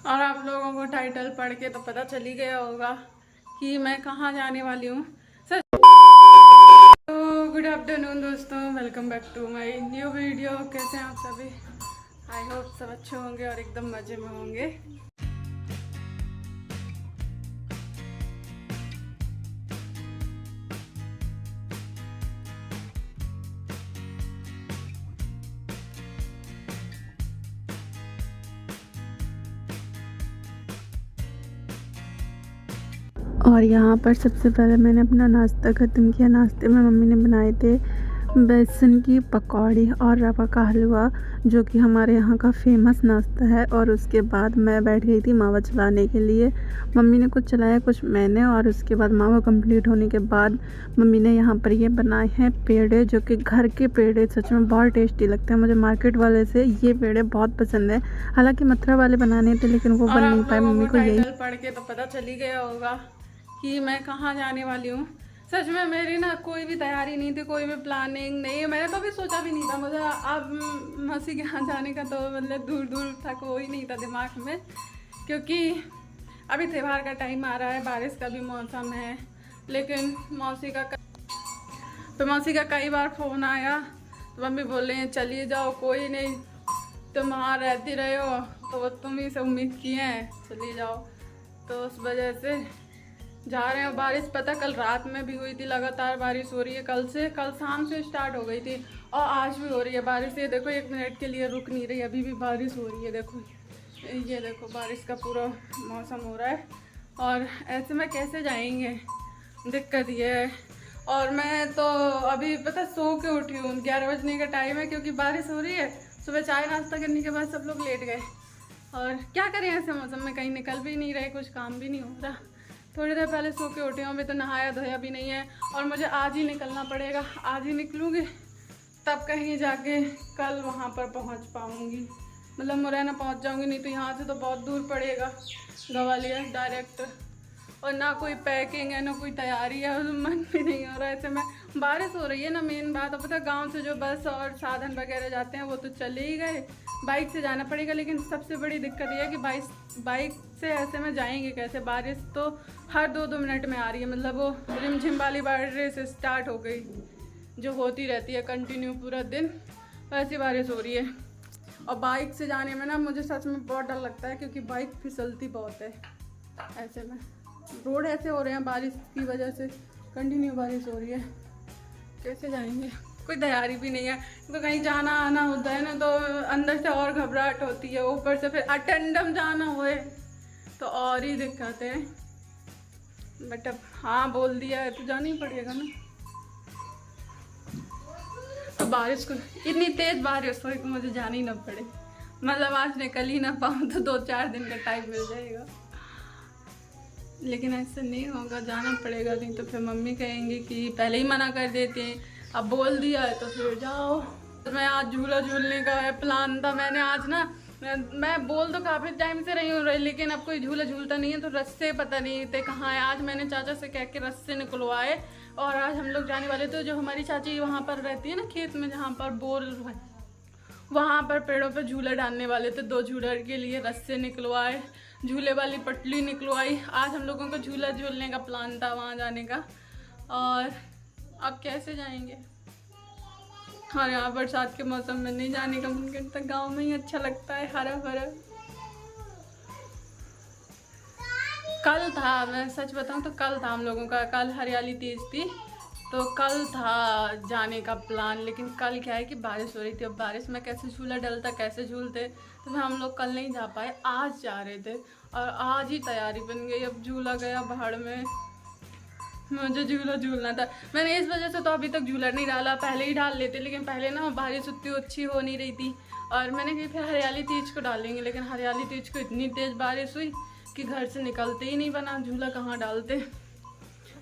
और आप लोगों को टाइटल पढ़ के तो पता चल ही गया होगा कि मैं कहाँ जाने वाली हूँ। सर तो गुड आफ्टरनून दोस्तों, welcome back to my new video. कैसे हैं आप सभी? आई होप सब अच्छे होंगे और एकदम मज़े में होंगे। और यहाँ पर सबसे पहले मैंने अपना नाश्ता ख़त्म किया। नाश्ते में मम्मी ने बनाए थे बेसन की पकौड़ी और रवा का हलवा, जो कि हमारे यहाँ का फेमस नाश्ता है। और उसके बाद मैं बैठ गई थी मावा चलाने के लिए। मम्मी ने कुछ चलाया, कुछ मैंने। और उसके बाद मावा कंप्लीट होने के बाद मम्मी ने यहाँ पर ये बनाए हैं पेड़े, जो कि घर के पेड़े सच में बहुत टेस्टी लगते हैं। मुझे मार्केट वाले से ये पेड़े बहुत पसंद है। हालांकि मथुरा वाले बनाने थे लेकिन वो बन नहीं पाए। मम्मी को यही पढ़ के तो पता चल ही गया होगा कि मैं कहाँ जाने वाली हूँ। सच में मेरी ना कोई भी तैयारी नहीं थी, कोई भी प्लानिंग नहीं। मैंने तो अभी सोचा भी नहीं था। मुझे अब मौसी के यहाँ जाने का तो मतलब दूर दूर तक वो ही नहीं था दिमाग में, क्योंकि अभी त्यौहार का टाइम आ रहा है, बारिश का भी मौसम है। लेकिन मौसी का कई बार फ़ोन आया तो मम्मी बोल रही हैं चलिए जाओ, कोई नहीं, तुम वहाँ रहती रहे हो तो तुम ही से उम्मीद किए हैं, चलिए जाओ। तो उस वजह से जा रहे हैं। बारिश पता कल रात में भी हुई थी, लगातार बारिश हो रही है। कल शाम से स्टार्ट हो गई थी और आज भी हो रही है बारिश। ये देखो 1 मिनट के लिए रुक नहीं रही, अभी भी बारिश हो रही है। देखो ये देखो बारिश का पूरा मौसम हो रहा है। और ऐसे में कैसे जाएंगे, दिक्कत ये है। और मैं तो अभी पता सो के उठी हूँ, 11 बजने का टाइम है, क्योंकि बारिश हो रही है। सुबह चाय नाश्ता करने के बाद सब लोग लेट गए। और क्या करें, ऐसे मौसम में कहीं निकल भी नहीं रहे, कुछ काम भी नहीं हो रहा। थोड़ी देर पहले सो के उठी हूँ, अभी तो नहाया धोया भी नहीं है। और मुझे आज ही निकलना पड़ेगा, आज ही निकलूँगी तब कहीं जाके कल वहाँ पर पहुँच पाऊँगी। मतलब मुरैना पहुँच जाऊँगी, नहीं तो यहाँ से तो बहुत दूर पड़ेगा ग्वालियर डायरेक्ट। और ना कोई पैकिंग है, ना कोई तैयारी है, और मन भी नहीं हो रहा है। ऐसे में बारिश हो रही है ना, मेन बात। अब पता गाँव से जो बस और साधन वगैरह जाते हैं वो तो चले ही गए, बाइक से जाना पड़ेगा। लेकिन सबसे बड़ी दिक्कत ये है कि बाइक से ऐसे में जाएंगे कैसे? बारिश तो हर 2-2 मिनट में आ रही है। मतलब वो रिमझिम वाली बारिश स्टार्ट हो गई, जो होती रहती है कंटिन्यू पूरा दिन, वैसी बारिश हो रही है। और बाइक से जाने में ना मुझे सच में बहुत डर लगता है, क्योंकि बाइक फिसलती बहुत है। ऐसे में रोड ऐसे हो रहे हैं बारिश की वजह से, कंटिन्यू बारिश हो रही है, कैसे जाएंगे? कोई तैयारी भी नहीं है। तो कहीं जाना आना होता है ना तो अंदर से और घबराहट होती है, ऊपर से फिर अटेंडम जाना होए तो और ही दिक्कत है। बट अब हाँ बोल दिया है तो जाना ही पड़ेगा ना। तो बारिश को इतनी तेज़ बारिश हो कि मुझे जाना ही ना पड़े, मतलब आज निकल ही ना पाऊँ तो 2-4 दिन का टाइम मिल जाएगा। लेकिन ऐसे नहीं होगा, जाना पड़ेगा, नहीं तो फिर मम्मी कहेंगी कि पहले ही मना कर देते हैं, अब बोल दिया है तो फिर जाओ। मैं आज झूला झूलने का है प्लान था। मैंने आज ना मैं बोल तो काफ़ी टाइम से रही हूँ, लेकिन अब कोई झूला झूलता नहीं है, तो रस्से पता नहीं थे कहाँ है। आज मैंने चाचा से कह के रस्से निकलवाए और आज हम लोग जाने वाले थे। जो हमारी चाची वहाँ पर रहती है ना खेत में, जहाँ पर बोर है, वहाँ पर पेड़ों पर झूला डालने वाले थे। 2 झूले के लिए रस्से निकलवाए, झूले वाली पटली निकलवाई। आज हम लोगों को झूला झूलने का प्लान था वहाँ जाने का। और अब कैसे जाएंगे? और यहाँ बरसात के मौसम में नहीं जाने का मन करता, गाँव में ही अच्छा लगता है, हरा भरा। कल था, मैं सच बताऊँ तो कल था हम लोगों का, कल हरियाली तीज थी, तो कल था जाने का प्लान। लेकिन कल क्या है कि बारिश हो रही थी। अब बारिश में कैसे झूला डलता, कैसे झूलते, तो फिर हम लोग कल नहीं जा पाए, आज जा रहे थे। और आज ही तैयारी बन गई। अब झूला गया भाड़ में, मुझे झूला झूलना था। मैंने इस वजह से तो अभी तक झूला नहीं डाला, पहले ही डाल लेते, लेकिन पहले ना बारिश उतनी अच्छी हो नहीं रही थी। और मैंने कहा फिर हरियाली तीज को डालेंगे, लेकिन हरियाली तीज को इतनी तेज़ बारिश हुई कि घर से निकलते ही नहीं बना, झूला कहाँ डालते।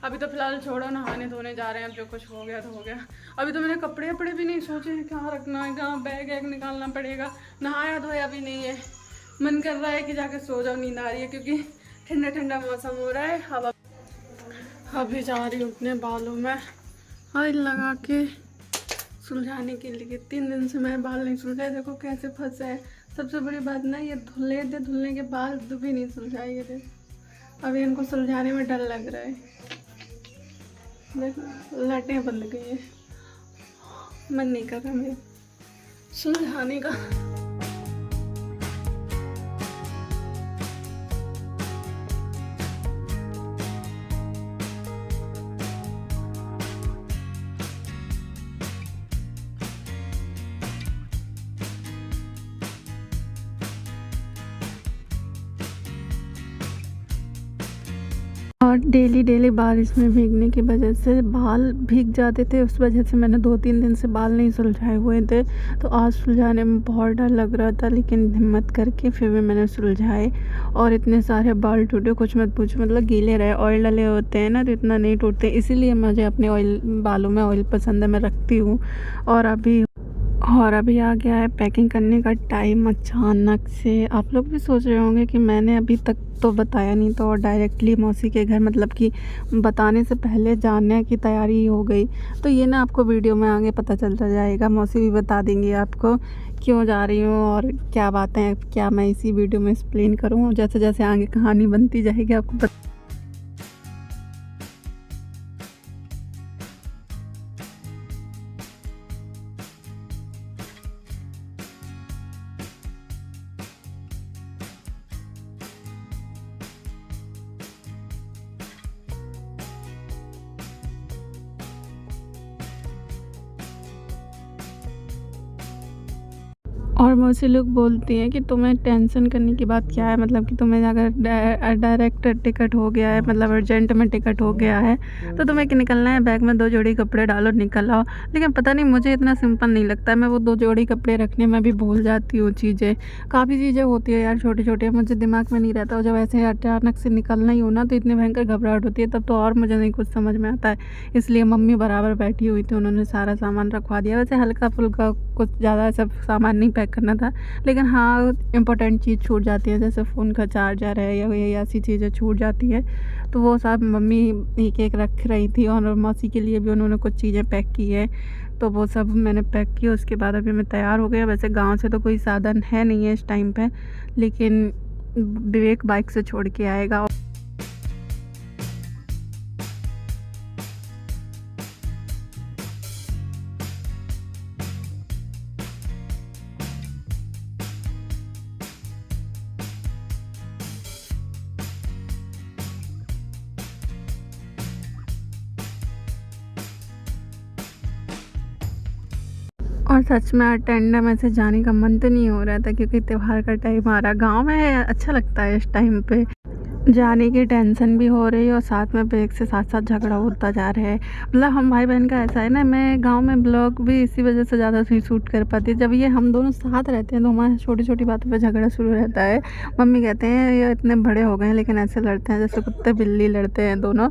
अभी तो फिलहाल छोड़ो, नहाने धोने जा रहे हैं। अब जो कुछ हो गया तो हो गया। अभी तो मैंने कपड़े वपड़े भी नहीं सोचे हैं, कहाँ रखना है, कहाँ बैग वैग निकालना पड़ेगा। नहाया धोया भी नहीं है, मन कर रहा है कि जाके सो जाओ, नींद आ रही है, क्योंकि ठंडा ठंडा मौसम हो रहा है। हवा अभी जा रही हूँ अपने बालों में ऑयल लगा के सुलझाने के लिए। 3 दिन से मेरे बाल नहीं सुलझे, देखो कैसे फंसे हैं। सबसे बड़ी बात ना, ये धुले थे, धुलने के बाद भी नहीं सुलझाए थे। अभी इनको सुलझाने में डर लग रहा है। देख, लाइटें बंद गई है, मन नहीं कर रहा मेरा सुलझाने का। और डेली डेली बारिश में भीगने की वजह से बाल भीग जाते थे, उस वजह से मैंने 2-3 दिन से बाल नहीं सुलझाए हुए थे। तो आज सुलझाने में बहुत डर लग रहा था, लेकिन हिम्मत करके फिर भी मैंने सुलझाए। और इतने सारे बाल टूटे, कुछ मत पूछो, मतलब गीले रहे। ऑयल डले होते हैं ना तो इतना नहीं टूटते, इसीलिए मुझे अपने ऑयल बालों में ऑयल पसंद है, मैं रखती हूँ। और अभी आ गया है पैकिंग करने का टाइम अचानक से। आप लोग भी सोच रहे होंगे कि मैंने अभी तक तो बताया नहीं, तो और डायरेक्टली मौसी के घर, मतलब कि बताने से पहले जानने की तैयारी हो गई। तो ये ना आपको वीडियो में आगे पता चलता जाएगा, मौसी भी बता देंगी आपको क्यों जा रही हूँ और क्या बातें हैं, क्या मैं इसी वीडियो में एक्सप्लेन करूँ। जैसे जैसे आगे कहानी बनती जाएगी आपको पता। और मुझसे लोग बोलती हैं कि तुम्हें टेंशन करने की बात क्या है, मतलब कि तुम्हें अगर डायरेक्ट टिकट हो गया है, मतलब अर्जेंट में टिकट हो गया है, तो तुम्हें कि निकलना है, बैग में 2 जोड़ी कपड़े डालो, निकल आओ। लेकिन पता नहीं मुझे इतना सिंपल नहीं लगता है, मैं वो 2 जोड़ी कपड़े रखने में भी भूल जाती हूँ चीज़ें। काफ़ी चीज़ें होती है यार छोटी छोटी, मुझे दिमाग में नहीं रहता। और जब ऐसे अचानक से निकलना ही हो ना, तो इतनी भयंकर घबराहट होती है, तब तो और मुझे नहीं कुछ समझ में आता है। इसलिए मम्मी बराबर बैठी हुई थी, उन्होंने सारा सामान रखवा दिया। वैसे हल्का फुल्का कुछ ज़्यादा सब सामान नहीं पैक करना था, लेकिन हाँ इम्पोर्टेंट चीज़ छूट जाती है, जैसे फ़ोन का चार्जर है या ऐसी चीज़ें छूट जाती है। तो वो सब मम्मी एक एक रख रही थी, और मौसी के लिए भी उन्होंने कुछ चीज़ें पैक की है, तो वो सब मैंने पैक की। उसके बाद अभी मैं तैयार हो गया। वैसे गांव से तो कोई साधन है नहीं है इस टाइम पे, लेकिन विवेक बाइक से छोड़ के आएगा। और सच में अटेंडम ऐसे जाने का मन तो नहीं हो रहा था, क्योंकि त्योहार का टाइम आ रहा। गांव में है, अच्छा लगता है इस टाइम पे। जाने की टेंशन भी हो रही है, और साथ में ब्रेक से साथ साथ झगड़ा होता जा रहा है। मतलब हम भाई बहन का ऐसा है ना, मैं गांव में ब्लॉग भी इसी वजह से ज़्यादा नहीं शूट कर पाती। जब ये हम दोनों साथ रहते हैं तो हमारे छोटी छोटी बातों पे झगड़ा शुरू रहता है। मम्मी कहते हैं ये इतने बड़े हो गए हैं लेकिन ऐसे लड़ते हैं जैसे कुत्ते बिल्ली लड़ते हैं दोनों।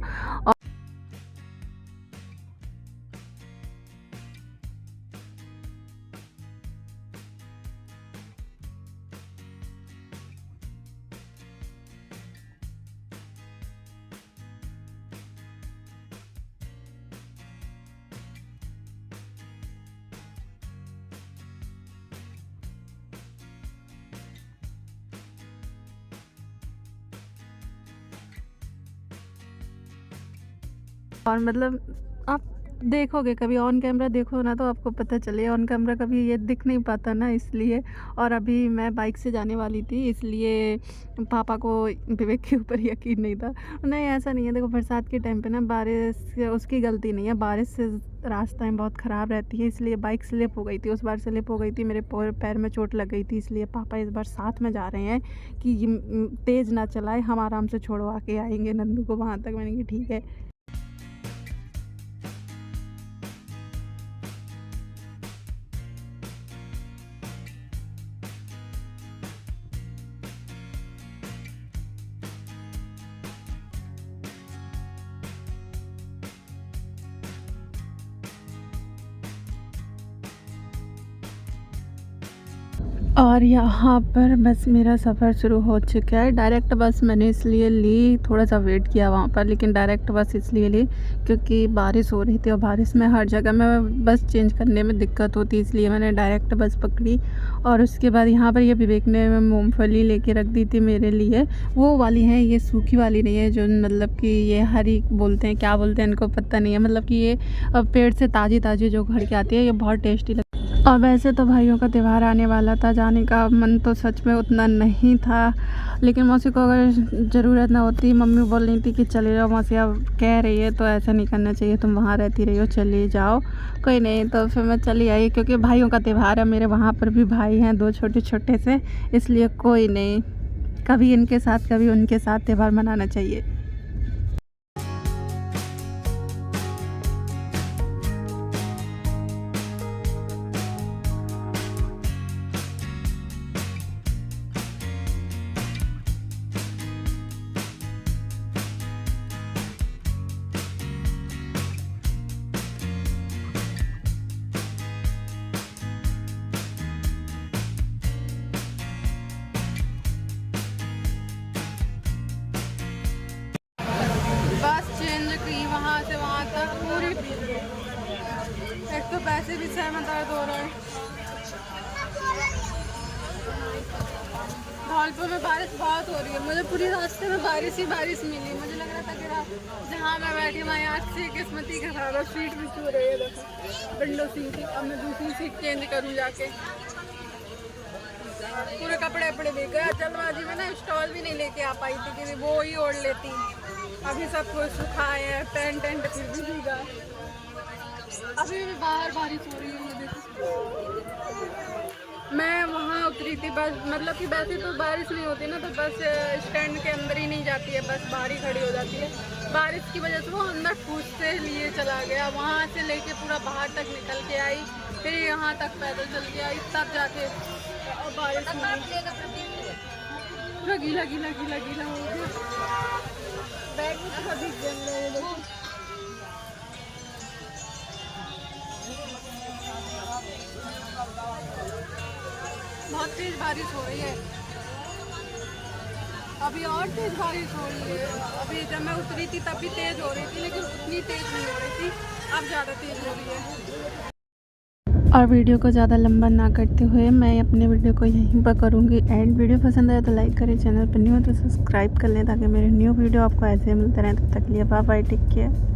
और मतलब आप देखोगे, कभी ऑन कैमरा देखो ना तो आपको पता चले, ऑन कैमरा कभी ये दिख नहीं पाता ना, इसलिए। और अभी मैं बाइक से जाने वाली थी, इसलिए पापा को विवेक के ऊपर यकीन नहीं था। नहीं ऐसा नहीं है, देखो बरसात के टाइम पे ना बारिश उसकी गलती नहीं है, बारिश से रास्ताएं बहुत ख़राब रहती है, इसलिए बाइक स्लिप हो गई थी। उस बार स्लिप हो गई थी, मेरे पैर में चोट लग गई थी, इसलिए पापा इस बार साथ में जा रहे हैं कि तेज़ ना चलाए, हम आराम से छोड़वा के आएंगे नंदू को वहाँ तक। मैंने कहा ठीक है। और यहाँ पर बस मेरा सफ़र शुरू हो चुका है। डायरेक्ट बस मैंने इसलिए ली, थोड़ा सा वेट किया वहाँ पर, लेकिन डायरेक्ट बस इसलिए ली क्योंकि बारिश हो रही थी और बारिश में हर जगह में बस चेंज करने में दिक्कत होती, इसलिए मैंने डायरेक्ट बस पकड़ी। और उसके बाद यहाँ पर ये विवेक ने मूंगफली लेके रख दी थी मेरे लिए। वो वाली है, ये सूखी वाली नहीं है, जो मतलब कि ये हरी बोलते हैं, क्या बोलते हैं इनको पता नहीं है, मतलब कि ये पेड़ से ताज़ी ताज़ी जो घर के आती है, ये बहुत टेस्टी लगती है। और वैसे तो भाइयों का त्यौहार आने वाला था, जाने का मन तो सच में उतना नहीं था, लेकिन मौसी को अगर ज़रूरत ना होती, मम्मी बोल रही थी कि चले जाओ मौसी, अब कह रही है तो ऐसा नहीं करना चाहिए, तुम वहाँ रहती रही हो, चले जाओ, कोई नहीं। तो फिर मैं चली आई क्योंकि भाइयों का त्यौहार है, मेरे वहाँ पर भी भाई हैं 2 छोटे छोटे से, इसलिए कोई नहीं, कभी इनके साथ कभी उनके साथ त्यौहार मनाना चाहिए। बस चेंज की वहाँ से वहाँ तक पूरी, एक तो पैसे भी सर में दर्द हो रहा है। धौलपुर में बारिश बहुत हो रही है, मुझे पूरी रास्ते में बारिश ही बारिश मिली। मुझे लग रहा था कि जहाँ मैं बैठी वहाँ आज से किस्मती खराब है, सीट भी क्यों रही है, देखो विंडो सीट ही। अब मैं दूसरी सीट चेंज करूँ जाके, पूरे कपड़े वपड़े भी गए जल्दबाजी में ना, स्टॉल भी नहीं लेके आ पाई थी कि वो ही ओढ़ लेती। अभी सब कुछ सुखाए है, टेंट टेंट फिर भी भीगा। अभी भी बाहर बारिश हो रही है। मैं वहाँ उतरी थी बस, मतलब कि वैसे तो बारिश नहीं होती ना, तो बस स्टैंड के अंदर ही नहीं जाती है, बस बाहर ही खड़ी हो जाती है। बारिश की वजह से वो अंदर ठूस से लिए चला गया, वहाँ से लेके पूरा बाहर तक निकल के आई, फिर यहाँ तक पैदल चल के आई, तब जाके बारिश पूरा गीला गीला गीला गीला हो गया, बैग में पूरा भीग गया। बहुत तेज बारिश हो रही है, अभी और तेज बारिश हो रही है। अभी जब मैं उतरी थी तब भी तेज हो रही थी, लेकिन उतनी तेज नहीं हो रही थी, अब ज़्यादा तेज हो रही है। और वीडियो को ज़्यादा लंबा ना करते हुए मैं अपने वीडियो को यहीं पर करूँगी एंड। वीडियो पसंद आए तो लाइक करें, चैनल पर न्यू हो तो सब्सक्राइब कर लें ताकि मेरे न्यू वीडियो आपको ऐसे मिलते रहें। तब तक के लिए बाय बाय, टेक केयर।